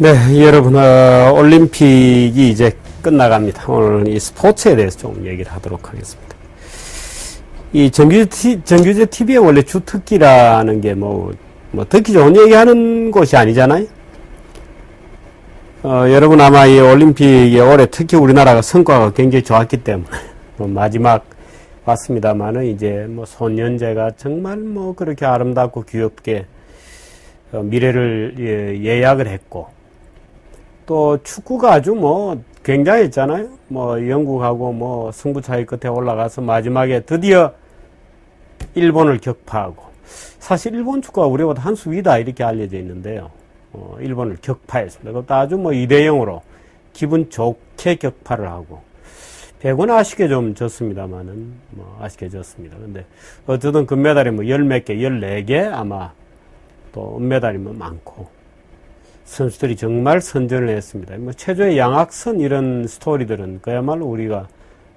네, 여러분, 올림픽이 이제 끝나갑니다. 오늘 이 스포츠에 대해서 좀 얘기를 하도록 하겠습니다. 이 정규제 TV의 원래 주특기라는 게 듣기 좋은 얘기 하는 곳이 아니잖아요? 여러분 아마 이 올림픽에 올해 특히 우리나라가 성과가 굉장히 좋았기 때문에, 마지막 왔습니다만은 이제 소년제가 정말 그렇게 아름답고 귀엽게 미래를 예약을 했고, 또 축구가 아주 굉장했잖아요. 영국하고 승부차이 끝에 올라가서 마지막에 드디어 일본을 격파하고, 사실 일본 축구가 우리보다 한 수 위다 이렇게 알려져 있는데요. 일본을 격파했습니다. 그것도 아주 2대0으로 기분 좋게 격파를 하고, 배구는 아쉽게 좀 졌습니다만은, 아쉽게 졌습니다. 근데 어쨌든 금메달이 10몇 개, 14개 아마 또 은메달이 많고, 선수들이 정말 선전을 했습니다. 최초의 양학선 이런 스토리들은 그야말로 우리가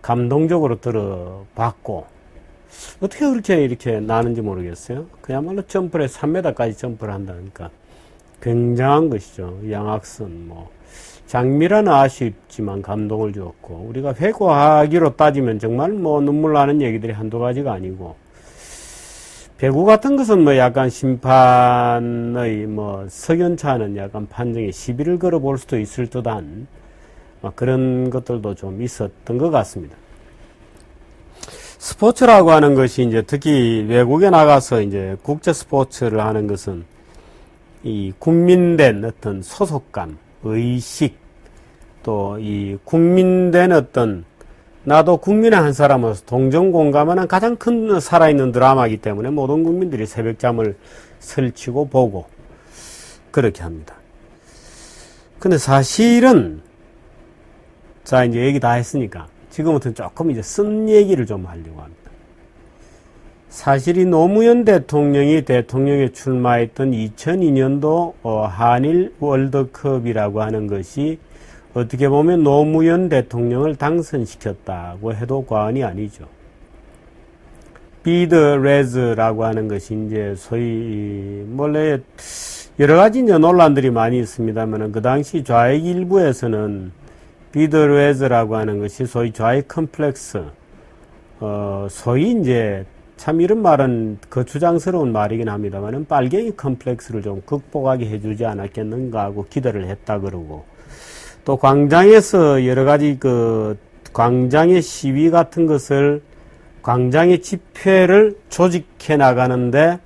감동적으로 들어봤고, 어떻게 그렇게 이렇게 나는지 모르겠어요. 그야말로 점프를 3m까지 점프를 한다니까 굉장한 것이죠. 양학선 장미라는 아쉽지만 감동을 주었고, 우리가 회고하기로 따지면 정말 눈물 나는 얘기들이 한두 가지가 아니고, 배구 같은 것은 약간 심판의 석연찮은 약간 판정에 시비를 걸어볼 수도 있을 듯한 그런 것들도 좀 있었던 것 같습니다. 스포츠라고 하는 것이 이제 특히 외국에 나가서 이제 국제 스포츠를 하는 것은 이 국민된 어떤 소속감, 의식, 또 이 국민된 어떤 나도 국민의 한 사람으로서 동정공감하는 가장 큰 살아있는 드라마이기 때문에 모든 국민들이 새벽잠을 설치고 보고 그렇게 합니다. 근데 사실은 자 이제 얘기 다 했으니까 지금부터는 조금 이제 쓴 얘기를 좀 하려고 합니다. 사실 이 노무현 대통령이 대통령에 출마했던 2002년도 한일 월드컵이라고 하는 것이 어떻게 보면 노무현 대통령을 당선시켰다고 해도 과언이 아니죠. 비드 레즈라고 하는 것이 이제 소위 원래 여러 가지 이제 논란들이 많이 있습니다만 그 당시 좌익 일부에서는 비드 레즈라고 하는 것이 소위 좌익 컴플렉스, 소위 이제 참 이런 말은 거추장스러운 말이긴 합니다만은 빨갱이 컴플렉스를 좀 극복하게 해주지 않았겠는가 하고 기대를 했다 그러고, 또 광장에서 여러 가지 광장의 시위 같은 것을 광장의 집회를 조직해 나가는데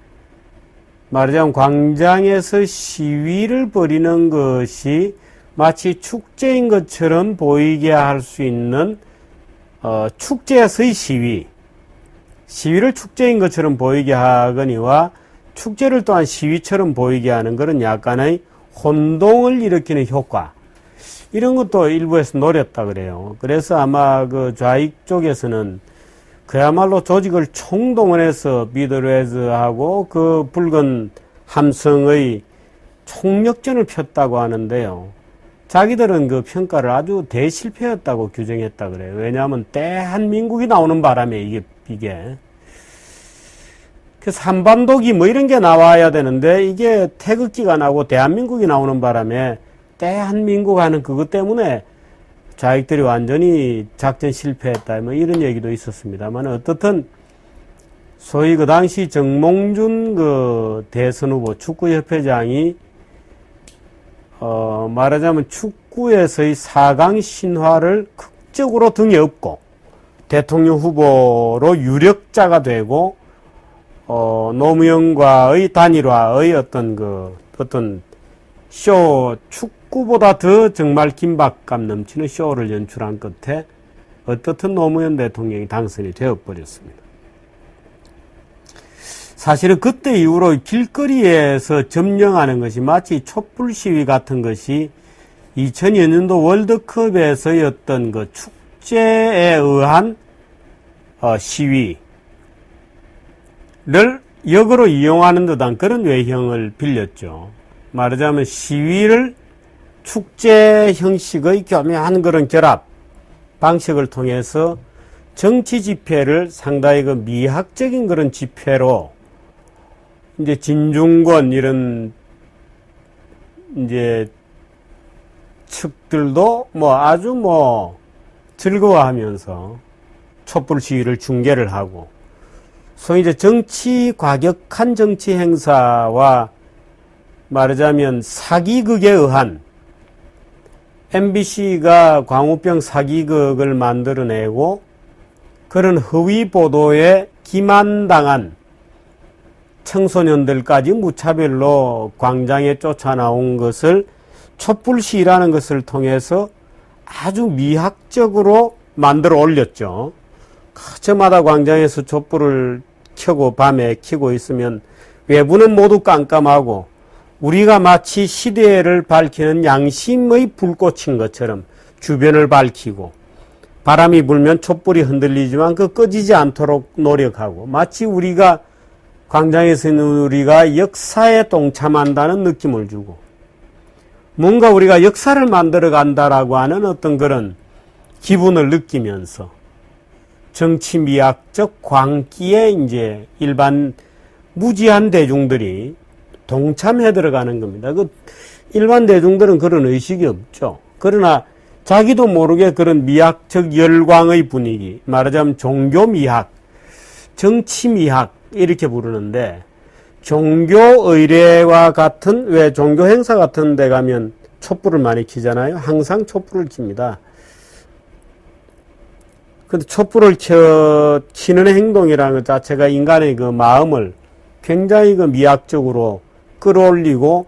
말하자면 광장에서 시위를 벌이는 것이 마치 축제인 것처럼 보이게 할 수 있는 축제에서의 시위를 축제인 것처럼 보이게 하거니와 축제를 또한 시위처럼 보이게 하는 그런 약간의 혼동을 일으키는 효과, 이런 것도 일부에서 노렸다 그래요. 그래서 아마 좌익 쪽에서는 그야말로 조직을 총동원해서 비드레즈하고 그 붉은 함성의 총력전을 폈다고 하는데요. 자기들은 그 평가를 아주 대실패였다고 규정했다 그래요. 왜냐하면 대한민국이 나오는 바람에 이게. 그래서 한반도기 이런 게 나와야 되는데 이게 태극기가 나오고 대한민국이 나오는 바람에 대한민국 하는 그것 때문에 좌익들이 완전히 작전 실패했다 이런 얘기도 있었습니다만, 어떻든 소위 그 당시 정몽준 대선 후보 축구협회장이 말하자면 축구에서의 4강 신화를 극적으로 등에 업고 대통령 후보로 유력자가 되고, 노무현과의 단일화의 어떤 쇼, 축구보다 더 정말 긴박감 넘치는 쇼를 연출한 끝에 어떻든 노무현 대통령이 당선이 되어버렸습니다. 사실은 그때 이후로 길거리에서 점령하는 것이 마치 촛불 시위 같은 것이 2002년도 월드컵에서의 어떤 축제에 의한 시위를 역으로 이용하는 듯한 그런 외형을 빌렸죠. 말하자면 시위를 축제 형식의 교묘한 그런 결합 방식을 통해서 정치 집회를 상당히 미학적인 그런 집회로 이제 진중권 이런 이제 측들도 뭐 아주 뭐 즐거워하면서 촛불 시위를 중계를 하고, 소위 이제 과격한 정치 행사와 말하자면 사기극에 의한, MBC가 광우병 사기극을 만들어내고 그런 허위 보도에 기만당한 청소년들까지 무차별로 광장에 쫓아나온 것을 촛불 시위라는 것을 통해서 아주 미학적으로 만들어 올렸죠. 저마다 광장에서 촛불을 켜고 밤에 켜고 있으면 외부는 모두 깜깜하고 우리가 마치 시대를 밝히는 양심의 불꽃인 것처럼 주변을 밝히고, 바람이 불면 촛불이 흔들리지만 그 꺼지지 않도록 노력하고, 마치 우리가 광장에서 있는 우리가 역사에 동참한다는 느낌을 주고, 뭔가 우리가 역사를 만들어 간다라고 하는 어떤 그런 기분을 느끼면서 정치 미학적 광기에 이제 일반 무지한 대중들이 동참해 들어가는 겁니다. 그 일반 대중들은 그런 의식이 없죠. 그러나 자기도 모르게 그런 미학적 열광의 분위기, 말하자면 종교 미학, 정치 미학 이렇게 부르는데, 종교 의례와 같은, 왜 종교 행사 같은 데 가면 촛불을 많이 켜잖아요. 항상 촛불을 켭니다. 근데 촛불을 켜는 행동이라는 것 자체가 인간의 그 마음을 굉장히 그 미학적으로 끌어올리고,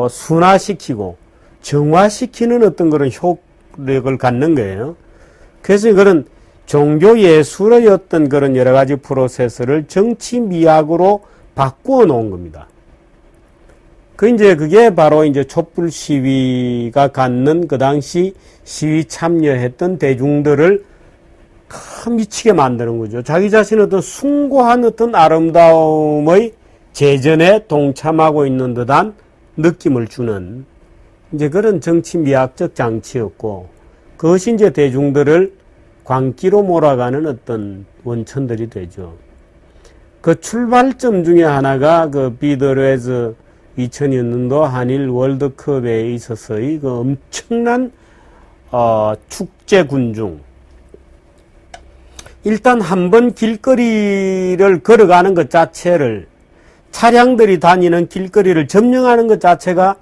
순화시키고, 정화시키는 어떤 그런 효력을 갖는 거예요. 그래서 그런 종교 예술의 어떤 그런 여러 가지 프로세스를 정치 미학으로 바꾸어 놓은 겁니다. 그게 바로 이제 촛불 시위가 갖는 그 당시 시위 참여했던 대중들을 미치게 만드는 거죠. 자기 자신의 어떤 숭고한 어떤 아름다움의 재전에 동참하고 있는 듯한 느낌을 주는 이제 그런 정치 미학적 장치였고, 그것이 이제 대중들을 광기로 몰아가는 어떤 원천들이 되죠. 그 출발점 중에 하나가 그 비더레즈 2000년도 한일 월드컵에 있어서의 그 엄청난 축제 군중. 일단 한번 길거리를 걸어가는 것 자체를, 차량들이 다니는 길거리를 점령하는 것 자체가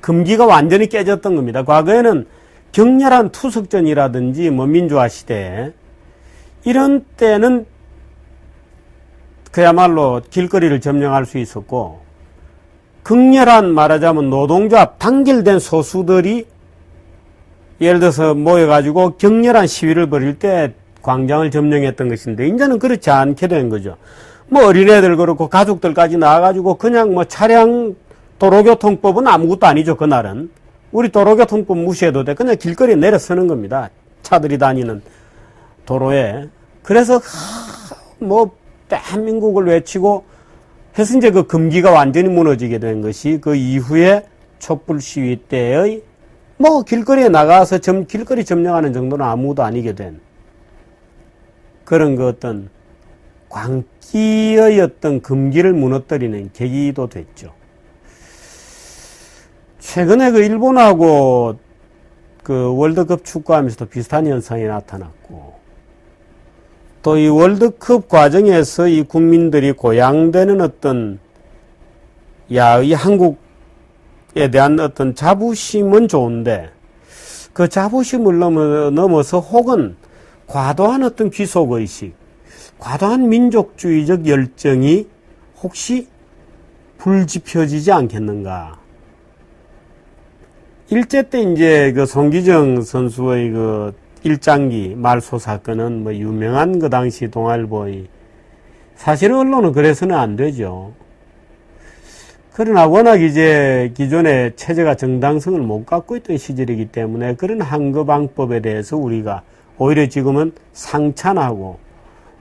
금기가 완전히 깨졌던 겁니다. 과거에는 격렬한 투석전이라든지 뭐 민주화 시대에 이런 때는 그야말로 길거리를 점령할 수 있었고, 극렬한 말하자면 노동조합 단결된 소수들이 예를 들어서 모여가지고 격렬한 시위를 벌일 때 광장을 점령했던 것인데, 이제는 그렇지 않게 된 거죠. 뭐 어린애들 그렇고 가족들까지 나와가지고 그냥 뭐 차량 도로교통법은 아무것도 아니죠. 그날은 우리 도로교통법 무시해도 돼. 그냥 길거리에 내려서는 겁니다. 차들이 다니는 도로에. 그래서 뭐 대한민국을 외치고 해서 이제 그 금기가 완전히 무너지게 된 것이 그 이후에 촛불 시위 때의 뭐 길거리에 나가서 길거리 점령하는 정도는 아무도 아니게 된 그런 그 어떤 광기의 어떤 금기를 무너뜨리는 계기도 됐죠. 최근에 그 일본하고 그 월드컵 축구하면서도 비슷한 현상이 나타났고, 또 이 월드컵 과정에서 이 국민들이 고양되는 어떤 이 한국에 대한 어떤 자부심은 좋은데, 그 자부심을 넘어서 혹은 과도한 어떤 귀속의식, 과도한 민족주의적 열정이 혹시 불지펴지지 않겠는가. 일제 때 이제 그 송기정 선수의 그 일장기 말소 사건은 뭐 유명한 그 당시 동아일보의, 사실은 언론은 그래서는 안 되죠. 그러나 워낙 이제 기존의 체제가 정당성을 못 갖고 있던 시절이기 때문에 그런 항거방법에 대해서 우리가 오히려 지금은 상찬하고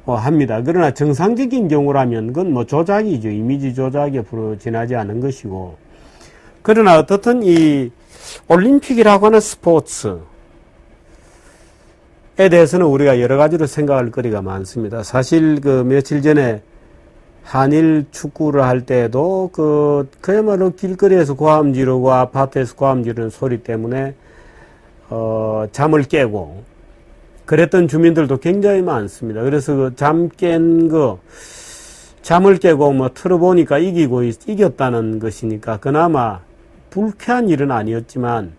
합니다. 그러나 정상적인 경우라면 그건 뭐 조작이죠. 이미지 조작에 지나지 않은 것이고. 그러나 어떻든 이 올림픽이라고 하는 스포츠에 대해서는 우리가 여러 가지로 생각할 거리가 많습니다. 사실 그 며칠 전에 한일 축구를 할 때도 그야말로 길거리에서 고함 지르고 아파트에서 고함 지르는 소리 때문에 잠을 깨고 그랬던 주민들도 굉장히 많습니다. 그래서 잠을 깨고 뭐 틀어보니까 이겼다는 것이니까 그나마 불쾌한 일은 아니었지만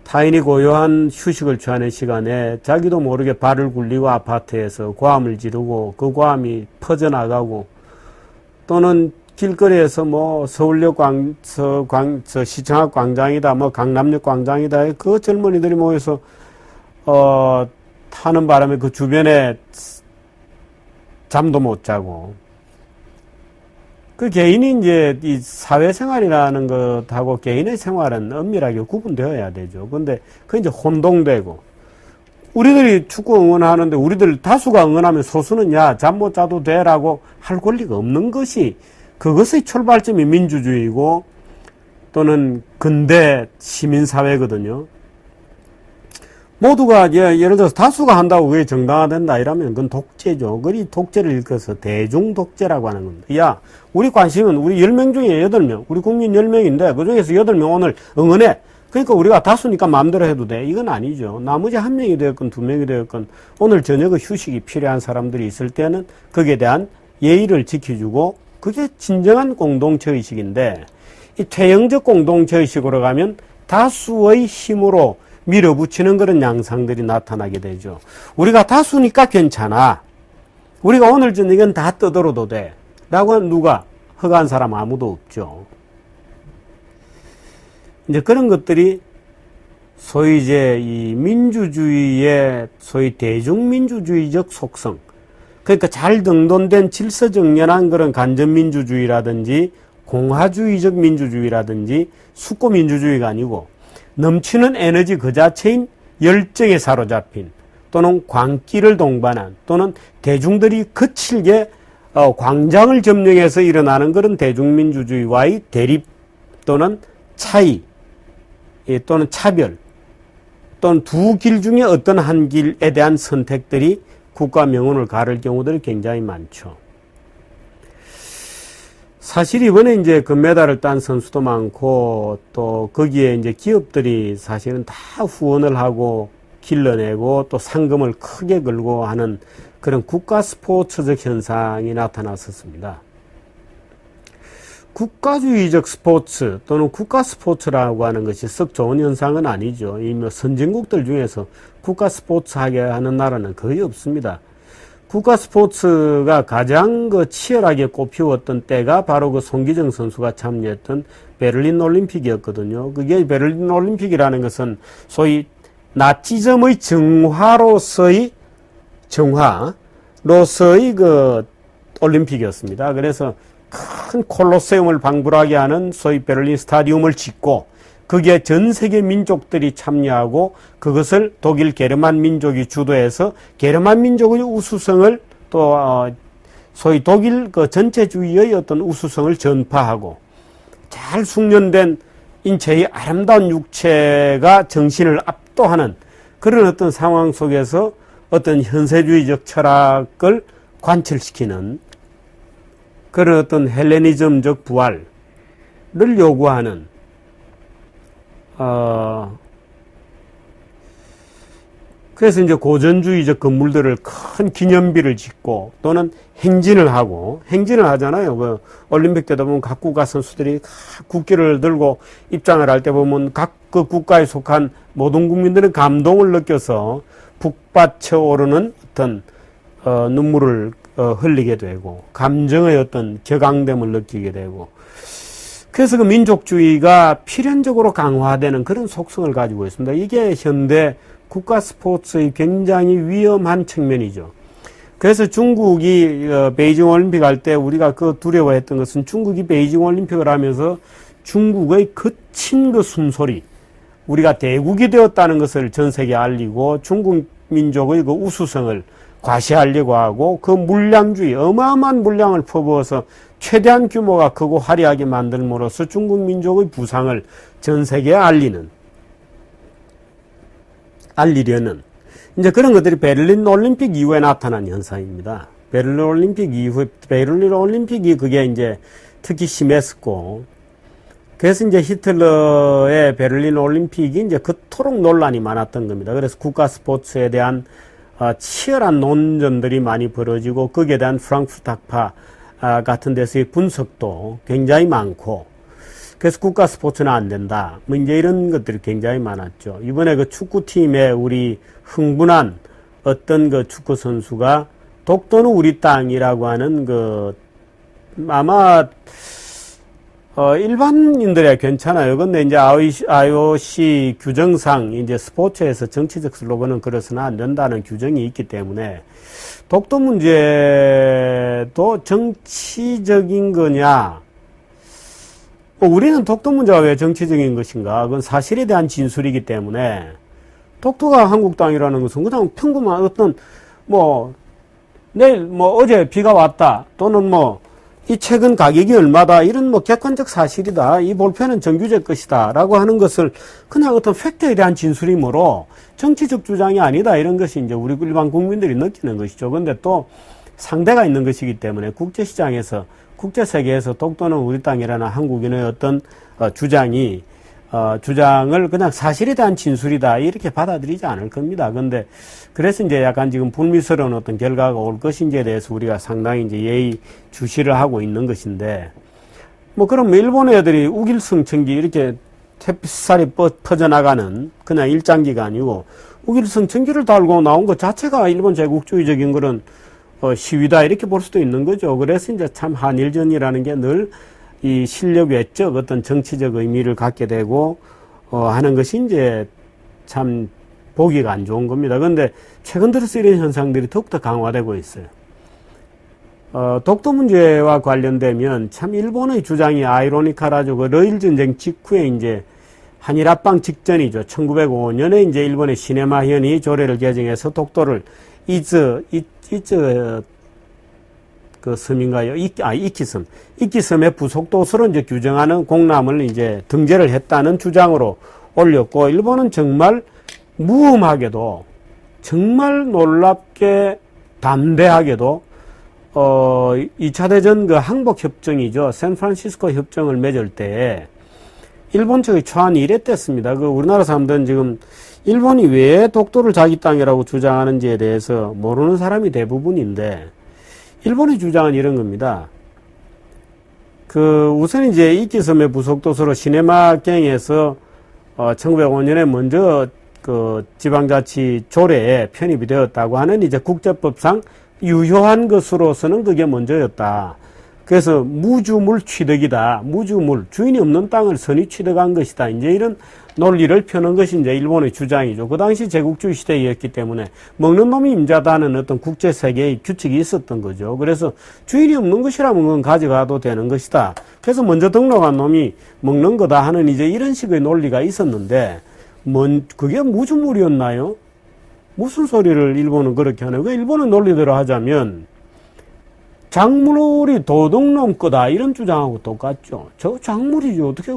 타인이 고요한 휴식을 취하는 시간에 자기도 모르게 발을 굴리고 아파트에서 고함을 지르고 그 고함이 퍼져나가고 또는 길거리에서 뭐 서울역 시청학 광장이다 뭐 강남역 광장이다 그 젊은이들이 모여서 타는 바람에 그 주변에 잠도 못 자고 그 개인이 이제 이 사회생활이라는 것하고 개인의 생활은 엄밀하게 구분되어야 되죠. 근데 그 이제 혼동되고 우리들이 축구 응원하는데 우리들 다수가 응원하면 소수는 야, 잠 못 자도 돼라고 할 권리가 없는 것이 그것의 출발점이 민주주의고 또는 근대 시민사회거든요. 모두가 예를 들어서 다수가 한다고 그게 정당화된다 이러면 그건 독재죠. 그리 독재를 일컬어서 대중독재라고 하는 겁니다. 야, 우리 관심은 우리 10명 중에 8명, 우리 국민 10명인데 그 중에서 8명 오늘 응원해. 그러니까 우리가 다수니까 마음대로 해도 돼. 이건 아니죠. 나머지 1명이 되었건 2명이 되었건 오늘 저녁에 휴식이 필요한 사람들이 있을 때는 거기에 대한 예의를 지켜주고 그게 진정한 공동체의식인데 이 퇴행적 공동체의식으로 가면 다수의 힘으로 밀어붙이는 그런 양상들이 나타나게 되죠. 우리가 다수니까 괜찮아. 우리가 오늘 저녁엔 다 떠들어도 돼. 라고 누가 허가한 사람 아무도 없죠. 이제 그런 것들이 소위 이제 이 민주주의의 소위 대중민주주의적 속성. 그러니까 잘 등돈된 질서정연한 그런 간접민주주의라든지 공화주의적 민주주의라든지 숙고민주주의가 아니고 넘치는 에너지 그 자체인 열정에 사로잡힌 또는 광기를 동반한 또는 대중들이 거칠게 광장을 점령해서 일어나는 그런 대중민주주의와의 대립 또는 차이 또는 차별 또는 두 길 중에 어떤 한 길에 대한 선택들이 국가 명운을 가를 경우들이 굉장히 많죠. 사실 이번에 이제 금메달을 딴 선수도 많고 또 거기에 이제 기업들이 사실은 다 후원을 하고 길러내고 또 상금을 크게 걸고 하는 그런 국가 스포츠적 현상이 나타났었습니다. 국가주의적 스포츠 또는 국가 스포츠라고 하는 것이 썩 좋은 현상은 아니죠. 이 선진국들 중에서 국가 스포츠 하게 하는 나라는 거의 없습니다. 국가 스포츠가 가장 치열하게 꼽히었던 때가 바로 그 송기정 선수가 참여했던 베를린 올림픽이었거든요. 그게 베를린 올림픽이라는 것은 소위 나치즘의 정화로서의 그 올림픽이었습니다. 그래서 큰 콜로세움을 방불하게 하는 소위 베를린 스타디움을 짓고 거기에 전 세계 민족들이 참여하고 그것을 독일 게르만 민족이 주도해서 게르만 민족의 우수성을 또 소위 독일 그 전체주의의 어떤 우수성을 전파하고 잘 숙련된 인체의 아름다운 육체가 정신을 압도하는 그런 어떤 상황 속에서 어떤 현세주의적 철학을 관철시키는 그런 어떤 헬레니즘적 부활을 요구하는 그래서 이제 고전주의적 건물들을 큰 기념비를 짓고 또는 행진을 하잖아요. 그 올림픽 때도 보면 각 국가 선수들이 국기를 들고 입장을 할 때 보면 각 그 국가에 속한 모든 국민들은 감동을 느껴서 북받쳐 오르는 어떤 눈물을 흘리게 되고 감정의 어떤 격앙됨을 느끼게 되고 그래서 그 민족주의가 필연적으로 강화되는 그런 속성을 가지고 있습니다. 이게 현대 국가 스포츠의 굉장히 위험한 측면이죠. 그래서 중국이 베이징 올림픽 할 때 우리가 그 두려워했던 것은 중국이 베이징 올림픽을 하면서 중국의 거친 그 숨소리, 우리가 대국이 되었다는 것을 전 세계에 알리고 중국 민족의 그 우수성을 과시하려고 하고 그 물량주의, 어마어마한 물량을 퍼부어서 최대한 규모가 크고 화려하게 만들므로써 중국 민족의 부상을 전 세계에 알리려는 이제 그런 것들이 베를린 올림픽 이후에 나타난 현상입니다. 베를린 올림픽 이후에, 베를린 올림픽이 그게 이제 특히 심했었고, 그래서 이제 히틀러의 베를린 올림픽이 이제 그토록 논란이 많았던 겁니다. 그래서 국가 스포츠에 대한 치열한 논전들이 많이 벌어지고, 거기에 대한 프랑크푸르트 학파 같은 데서의 분석도 굉장히 많고, 그래서 국가 스포츠는 안 된다. 뭐 이제 이런 것들이 굉장히 많았죠. 이번에 그 축구팀에 우리 흥분한 어떤 그 축구 선수가 독도는 우리 땅이라고 하는 그 아마 일반인들이 괜찮아요. 근데 이제 IOC 규정상 이제 스포츠에서 정치적 슬로건은 그래서는 안 된다는 규정이 있기 때문에 독도 문제도 정치적인 거냐? 우리는 독도 문제가 왜 정치적인 것인가? 그건 사실에 대한 진술이기 때문에 독도가 한국 땅이라는 것은 그냥 평범한 어떤 내일 어제 비가 왔다 또는 이 책은 가격이 얼마다 이런 객관적 사실이다. 이 볼펜은 정규제 것이다. 라고 하는 것을 그냥 어떤 팩트에 대한 진술이므로 정치적 주장이 아니다. 이런 것이 이제 우리 일반 국민들이 느끼는 것이죠. 근데 또 상대가 있는 것이기 때문에 국제시장에서 국제세계에서 독도는 우리 땅이라는 한국인의 어떤 주장을 그냥 사실에 대한 진술이다 이렇게 받아들이지 않을 겁니다. 근데 그래서 이제 약간 지금 불미스러운 어떤 결과가 올 것인지에 대해서 우리가 상당히 이제 예의 주시를 하고 있는 것인데, 그럼 일본 애들이 우길승천기 이렇게 햇살이 퍼져나가는 그냥 일장기가 아니고 우길승천기를 달고 나온 것 자체가 일본 제국주의적인 그런 시위다 이렇게 볼 수도 있는 거죠. 그래서 이제 참 한일전이라는 게 늘 이 실력 외적 어떤 정치적 의미를 갖게 되고 하는 것이 이제 참 보기가 안 좋은 겁니다. 그런데 최근 들어서 이런 현상들이 더욱더 강화되고 있어요. 독도 문제와 관련되면 참 일본의 주장이 아이러니컬하죠. 그 러일 전쟁 직후에 이제 한일 합방 직전이죠. 1905년에 이제 일본의 시네마현이 조례를 개정해서 독도를 그 섬인가요? 이키섬의 부속도서로 이제 규정하는 공람을 이제 등재를 했다는 주장으로 올렸고, 일본은 정말 무음하게도, 정말 놀랍게 담대하게도, 2차 대전 그 항복협정이죠. 샌프란시스코 협정을 맺을 때, 일본 측의 초안이 이랬댔습니다. 우리나라 사람들은 지금 일본이 왜 독도를 자기 땅이라고 주장하는지에 대해서 모르는 사람이 대부분인데, 일본의 주장은 이런 겁니다. 우선 이제 이키섬의 부속도서로 시네마경에서 1905년에 먼저 지방자치 조례에 편입이 되었다고 하는 이제 국제법상 유효한 것으로서는 그게 먼저였다. 그래서 무주물 취득이다. 무주물, 주인이 없는 땅을 선의 취득한 것이다. 이제 이런 논리를 펴는 것이 이제 일본의 주장이죠. 그 당시 제국주의 시대였기 때문에 먹는 놈이 임자다는 어떤 국제세계의 규칙이 있었던 거죠. 그래서 주인이 없는 것이라면 그건 가져가도 되는 것이다. 그래서 먼저 등록한 놈이 먹는 거다 하는 이제 이런 식의 논리가 있었는데, 그게 무주물이었나요? 무슨 소리를 일본은 그렇게 하나요? 일본의 논리대로 하자면, 작물이 도둑놈 거다 이런 주장하고 똑같죠. 저 작물이죠. 어떻게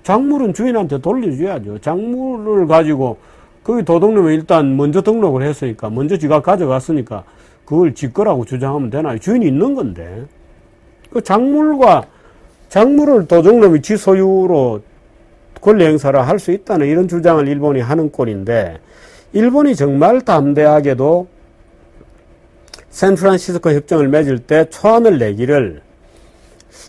작물은 주인한테 돌려줘야죠. 작물을 가지고 거기 도둑놈이 일단 먼저 등록을 했으니까, 먼저 지가 가져갔으니까 그걸 지 거라고 주장하면 되나요? 주인이 있는 건데. 작물을 도둑놈이 지 소유로 권리 행사를 할 수 있다는 이런 주장을 일본이 하는 꼴인데, 일본이 정말 담대하게도 샌프란시스코 협정을 맺을 때 초안을 내기를,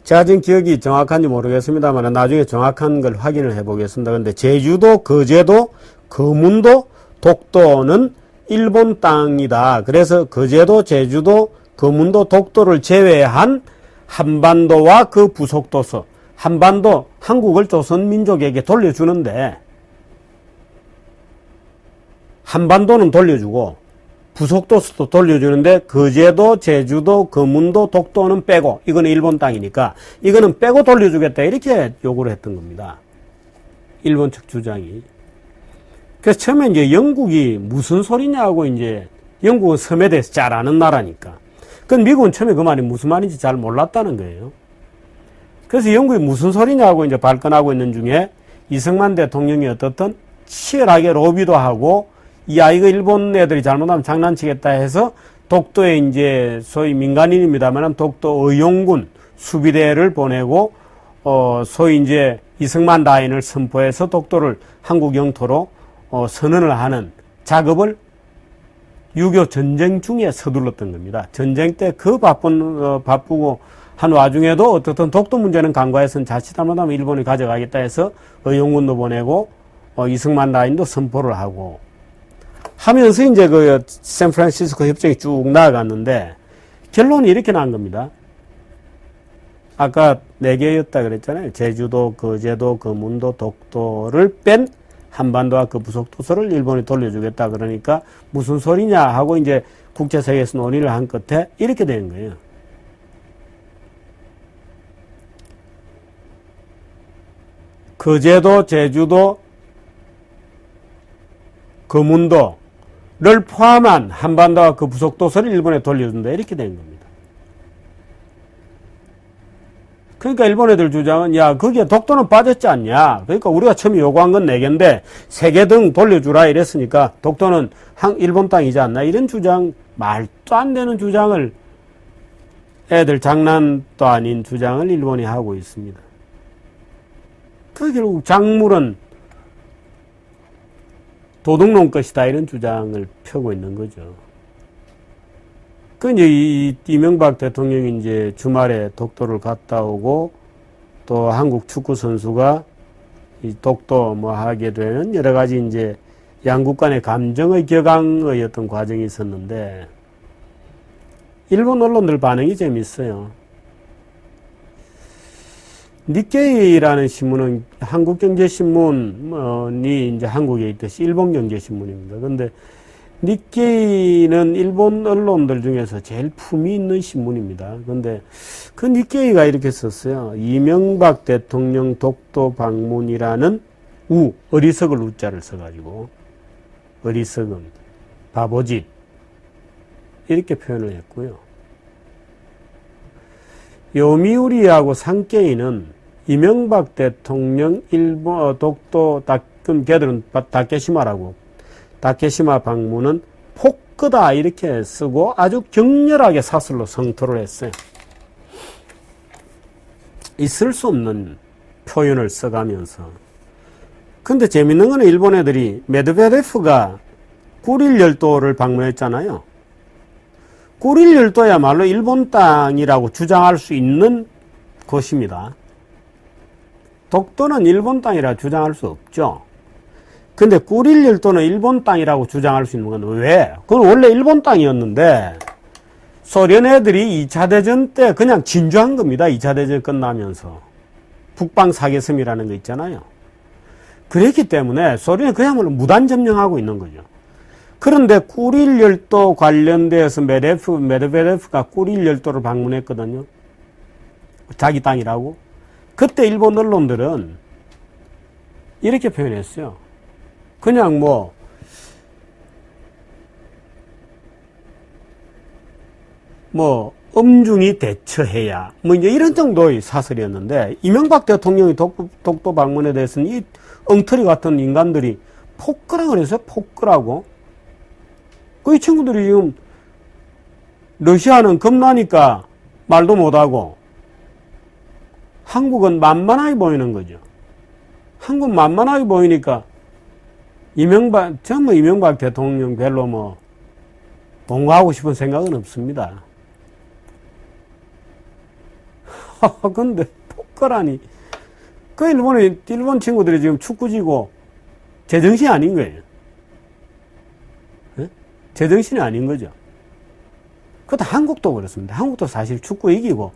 제가 지금 기억이 정확한지 모르겠습니다만 나중에 정확한 걸 확인을 해보겠습니다. 근데 제주도, 거제도, 거문도, 독도는 일본 땅이다. 그래서 거제도, 제주도, 거문도, 독도를 제외한 한반도와 그 부속도서, 한반도, 한국을 조선민족에게 돌려주는데, 한반도는 돌려주고 부속도서도 돌려주는데 거제도, 제주도, 거문도, 독도는 빼고, 이거는 일본 땅이니까 이거는 빼고 돌려주겠다 이렇게 요구를 했던 겁니다. 일본 측 주장이. 그래서 처음에 이제 영국이 무슨 소리냐고, 이제 영국은 섬에 대해서 잘 아는 나라니까. 그건 미국은 처음에 그 말이 무슨 말인지 잘 몰랐다는 거예요. 그래서 영국이 무슨 소리냐고 이제 발끈하고 있는 중에 이승만 대통령이 어떻든 치열하게 로비도 하고, 이거 일본 애들이 잘못하면 장난치겠다 해서 독도에 이제 소위 민간인입니다만 독도 의용군 수비대를 보내고 소위 이제 이승만 라인을 선포해서 독도를 한국 영토로 선언을 하는 작업을 6.25 전쟁 중에 서둘렀던 겁니다. 전쟁 때 그 바쁘고 한 와중에도 어떻든 독도 문제는 간과해서는 자칫하면 일본이 가져가겠다 해서 의용군도 보내고 이승만 라인도 선포를 하고 하면서 이제 그 샌프란시스코 협정이 쭉 나아갔는데 결론이 이렇게 난 겁니다. 아까 4개였다 그랬잖아요. 제주도, 거제도, 거문도, 독도를 뺀 한반도와 그 부속도서를 일본이 돌려주겠다 그러니까 무슨 소리냐 하고 이제 국제사회에서 논의를 한 끝에 이렇게 된 거예요. 거제도, 제주도, 거문도를 포함한 한반도와 그 부속도서를 일본에 돌려준다 이렇게 된 겁니다. 그러니까 일본 애들 주장은 야 거기에 독도는 빠졌지 않냐. 그러니까 우리가 처음에 요구한 건 4개인데 3개 등 돌려주라 이랬으니까 독도는 일본 땅이지 않나. 이런 주장, 말도 안 되는 주장을, 애들 장난도 아닌 주장을 일본이 하고 있습니다. 그 결국 작물은 도둑놈 것이다 이런 주장을 펴고 있는 거죠. 그 이제 이명박 대통령이 이제 주말에 독도를 갔다 오고 또 한국 축구 선수가 이 독도 뭐 하게 되는 여러 가지 이제 양국 간의 감정의 격앙의 어떤 과정이 있었는데 일본 언론들 반응이 재밌어요. 니케이라는 신문은 한국경제신문이 이제 한국에 있듯이 일본경제신문입니다. 근데 니케이는 일본 언론들 중에서 제일 품위 있는 신문입니다. 근데 그 니케이가 이렇게 썼어요. 이명박 대통령 독도 방문이라는 어리석을 우자를 써가지고 어리석음, 바보짓 이렇게 표현을 했고요. 요미우리하고 산케이는 이명박 대통령 일본 독도 걔들은 다케시마 방문은 폭거다 이렇게 쓰고 아주 격렬하게 사설로 성토를 했어요. 있을 수 없는 표현을 써가면서. 근데 재밌는 거는 일본 애들이 메드베데프가 구릴 열도를 방문했잖아요. 구릴 열도야말로 일본 땅이라고 주장할 수 있는 곳입니다. 독도는 일본 땅이라 주장할 수 없죠. 근데 구릴 열도는 일본 땅이라고 주장할 수 있는 건 왜? 그건 원래 일본 땅이었는데 소련 애들이 2차 대전 때 그냥 진주한 겁니다. 2차 대전 끝나면서. 북방 사계섬이라는 거 있잖아요. 그랬기 때문에 소련이 그야말로 무단 점령하고 있는 거죠. 그런데 구릴 열도 관련돼서 메드베데프가 구릴 열도를 방문했거든요. 자기 땅이라고. 그때 일본 언론들은 이렇게 표현했어요. 그냥 엄중히 대처해야 이제 이런 정도의 사설이었는데 이명박 대통령이 독도 방문에 대해서는 이 엉터리 같은 인간들이 폭거라 그래서 폭거라고. 이 친구들이 지금 러시아는 겁나니까 말도 못하고 한국은 만만하게 보이는 거죠. 한국 만만하게 보이니까 이명박 대통령 별로 봉화하고 싶은 생각은 없습니다. 근데 폭거라니. 그 일본 친구들이 지금 축구지고 제정신이 아닌 거예요. 네? 제정신이 아닌 거죠. 그것도 한국도 그렇습니다. 한국도 사실 축구 이기고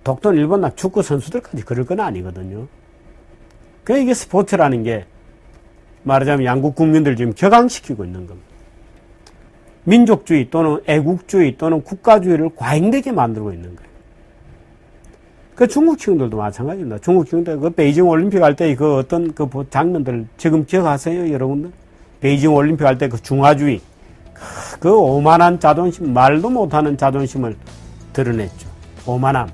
독도는 일본 축구 선수들까지 그럴 건 아니거든요. 그러니까 이게 스포츠라는 게 말하자면 양국 국민들 지금 격앙시키고 있는 겁니다. 민족주의 또는 애국주의 또는 국가주의를 과잉되게 만들고 있는 거예요. 그 중국 친구들도 마찬가지입니다. 중국 친구들 그 베이징 올림픽 할 때 그 어떤 그 장면들 지금 기억하세요, 여러분들? 베이징 올림픽 할 때 그 중화주의, 그 오만한 자존심, 말도 못하는 자존심을 드러냈죠. 오만함.